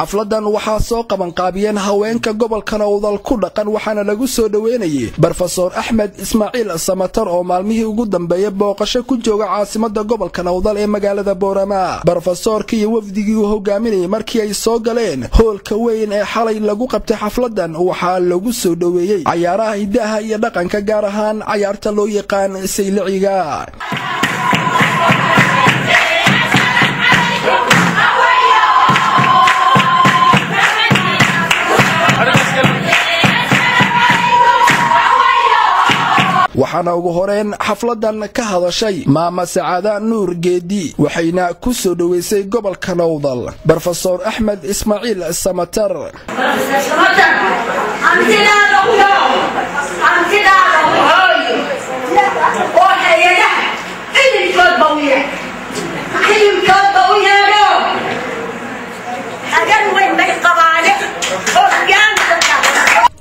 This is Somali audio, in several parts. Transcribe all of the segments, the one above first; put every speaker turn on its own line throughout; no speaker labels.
xafladan waxaa soo qaban qaabiyeen haweenka gobolka Nowdal ku dhaqan waxaana lagu soo dhaweynayay Professor Ahmed Ismaaciil Samatar oo maalmihii ugu dambeeyay booqasho ku jooga caasimadda gobolka Nowdal ee magaalada Boorama. Professorkii iyo wafdigii uu hogaaminayay markii ay soo galeen hoolka weyn ee xalay lagu qabtay xafladan waxaa lagu soo dhaweeyay ciyaaraha hidaha iyo dhaqanka gaar ahaan ciyaarta loo yaqaan sayliciga. waxaana ugu horeen xafladan ka hadashay Maama Sacaada Nuur Geedi waxayna ku soo dhaweysay gobolka Nowdal Professor Ahmed Ismaaciil Samatar.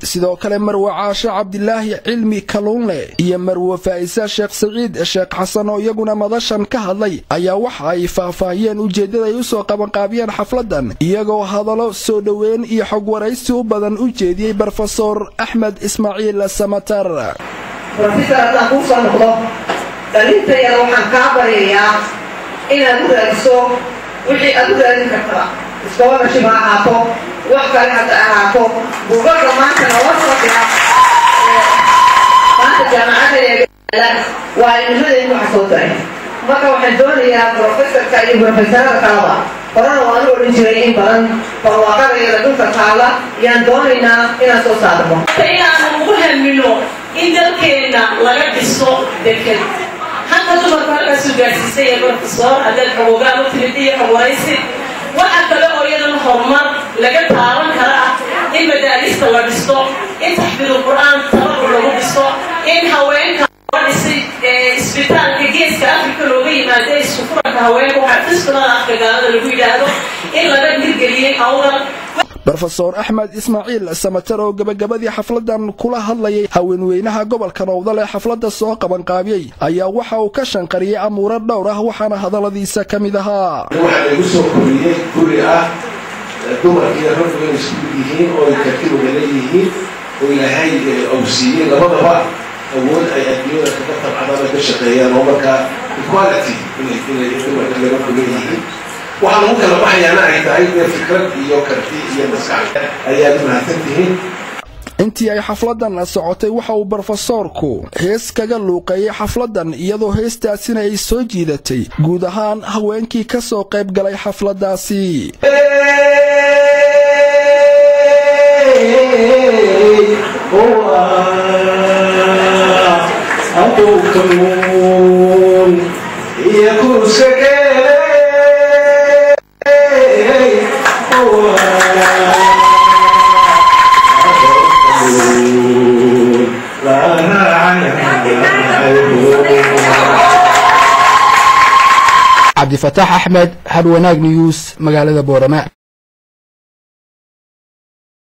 sidoo kale Marwa Caasha Cabdilaahi Cilmi Kaluunle iyo Marwa Faaiisa Sheekh Saciid Sheekh Xasan oo iyaguna madashan ka hadlay ayaa waxa ay faahfaahiyeen ujeedada ay u soo qaban qaabiyeen xafladan iyagoo hadalo soo dhaweyn iyo xog waraysi u badan u jeediyay Professor Ahmed Ismaaciil Samatar.
Professor Abu Sanqo dhalinta yar waxaan ka barayaa inaad raadiso wixii aad raadin kartaa iskawada shibaahato وحكى حتى أعرفه وقرر ما كان وصل ما تجمعنا لا وإن هذا المحصولين ما كان حدون يا بروفيسور كأي بروفيسور كذا فأنا وأنا أريد فهو قرر يردون كذا يندوننا إلى صوصاتهم.
فإن مهم منه إن ذكرنا لقد الصوت ذكر حتى تبغى تقول سجاسي يا بروفيسور هذا الحوار وتريدي حواريسي وحتى لو يدنا حرمة لقد تعاون كرا إن مدارس تلبسوا إن تحفظ القرآن تقرأ لبسوا إن هواين كوارثي إسبيتال كجيس كأفريقيا لغوي ما ده السفرة كهواين وحفظ كنا كجانا لغوي ده إن لقد نرجعين أولا.
Professor Ahmed Ismaaciil Samatar oo gabagabadii xafladan kula hadlayay haweenweynaha gobolka Nowdal ee xafladda soo qaban qaabiyay ayaa waxa uu ka shanqariyay amuuro dhowr ah waxaana hadaladiisa kamid ahaa
waxa ay soo koriyay guri ah dumarkii ragga isku yihiin oo tartiib u leeyihiin oo ilaahay awsiiyay labadaba awood ay adduunyada ka tabcada ka shaqeeyaan oo marka equality inay dumarka laga kuleeyihiin waxaan ugu kala baxayaana ay tahay fikrad iyo karti iyo maskax ayaa mahadsantihiin.
intii ay xafladan socotay waxa uu professorku hees kaga luuqeeyay xafladan iyadoo heestaasina ay soo jiidatay guud ahaan haweenkii ka soo qayb galay xafladaasi.
عبد الفتاح أحمد هرواناج نيوز مقالة بورما.